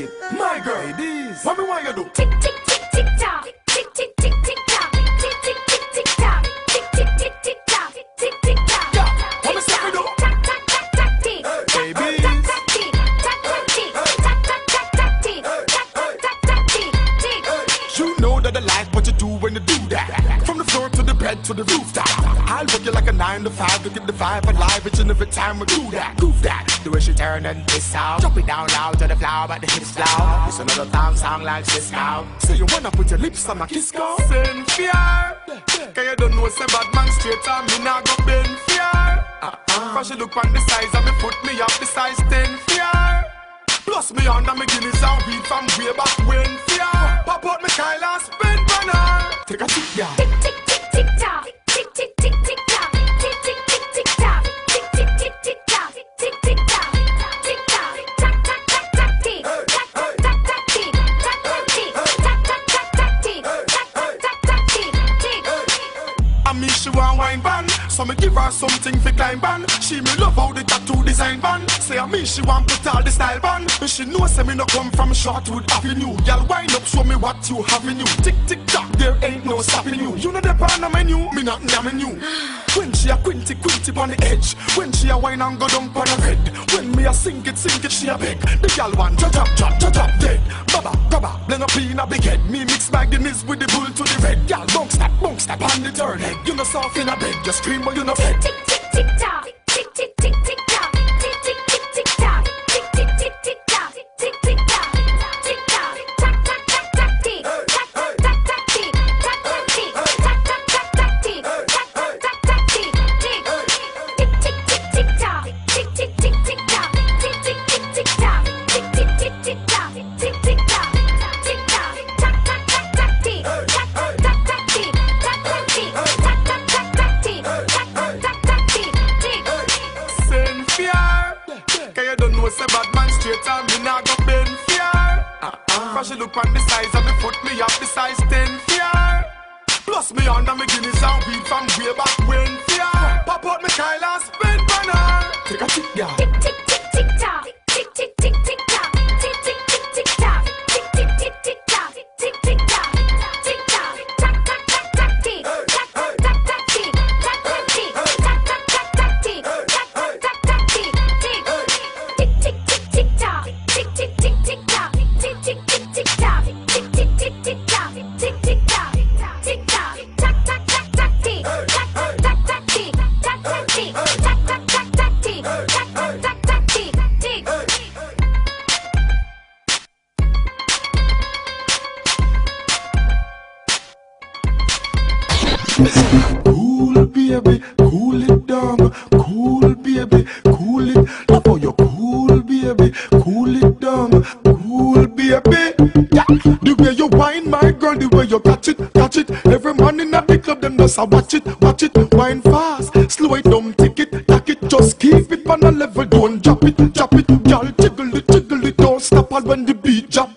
it. My girl, ladies, what me want you do? Tick tick tick tick tock, tick tick tick tick tock, tick tick tick tick tock, tick tick tick tick tock, tick tick tock. Yeah, what me say we do? Tack tack tack tack tick, Babies, tack tick, tack tack tick, tack tack tack tack tick, tack tack tack tick, tick. you know that I like what you do when you do that. From the floor to the bed to the rooftop, I'll work you like a 9 to 5 to get the vibe alive each and every time we do that. Goof that, the way she turn and piss out. Drop it down loud to the floor, but the hips loud. It's another time song like this now. So you wanna put your lips on my kiss go? Send fear, cause you don't know say bad man straight on me now go bend fear. Cause she look on the size and me put me up the size 10 fear. Plus me under me Guinness and weed from way back when fear. Pop out me Kyle and spend banner. Take a tick, yeah. Tick tick tick tick tock, tick tick tick tick tock, tick tick tick tick tock, tick tick tick tick tock, tick tick tock, tick tock, tack tack tack tack tick, tack tack tack tack tick, tack tack tick, tack tack tack tack tick, tack tack tack tack tick, tick. I mean she want wine ban, so me give her something for climb ban. She me love how the tattoo design ban. Say I mean she want put all the style ban. But she know say me no come from Shortwood Avenue. Y'all wind up show me what you have in you. Tick tick tock, there ain't no stopping you. You know the pan on menu, me not namming you. When she a quinty on the edge, when she a wine and go down on the red, when me a sink it, she a beg. The gal want drop dead. Baba, baba, blend up in a big head. Me mix my Guinness with the bull to the red. Gal bounce step on the turn head. You know soft in a bed, just scream but you know fed. Tick tick tick tock, tick tick tick tick tock, tick tick tick tick tock, tick tick tick tick tock, tick tick tock, tick tock, tack tack tack tack tick, tack tack tack tack tick, tack tack tick, tack tack tack tack tick, tack tack tack tack tick, tick. Tick tick tick tick tock, tick tick tick tick tock, tick tick tick tick tock, tick tick tick tick tock, tick tick tock, tick tock, tack tack tack tack tick, tack tack tack tack tick, tack tack tick, tack tack tack tack tick, tack tack tack tack tick, tick. Send fear, cause you don't know say bad man straight on me now go bend fear. Cause she look on the size and me put me up the size 10 fear. Plus me under me Guinness and weed from way back when fear. Pop out me Kyle and spend banner. Take a tick, yeah. Tick tick tick tick tock, tick tick tick tick tock, tick tick tick tick tock, tick tick tick tick tock, tick tick tock, tick tock, tack tack tack tack tick, tack tack tack tack tick, tack tack tick, tack tack tack tack tick, tack tack tack tack tick, tick. Tick tick tick tick tock, tick tick tick tick tock, tick tick tick tick tock, tick tick tick tick tock, tick tick tock, tick tock, tack tack tack tack tick, tack tack tack tack tick, tack tack tick, tack tack tack tack tick, tack tack tack tack tick, tick. Cool baby, cool it down. Cool baby, cool it. Love how you cool baby, cool it down. Cool baby, yeah. The way you whine, my girl, the way you catch it. Every man in the club, them just a watch it. Whine fast, slow it down, take it, tack it. Just keep it on a level, don't drop it. Girl, jiggle it, don't stop all when the beat drop.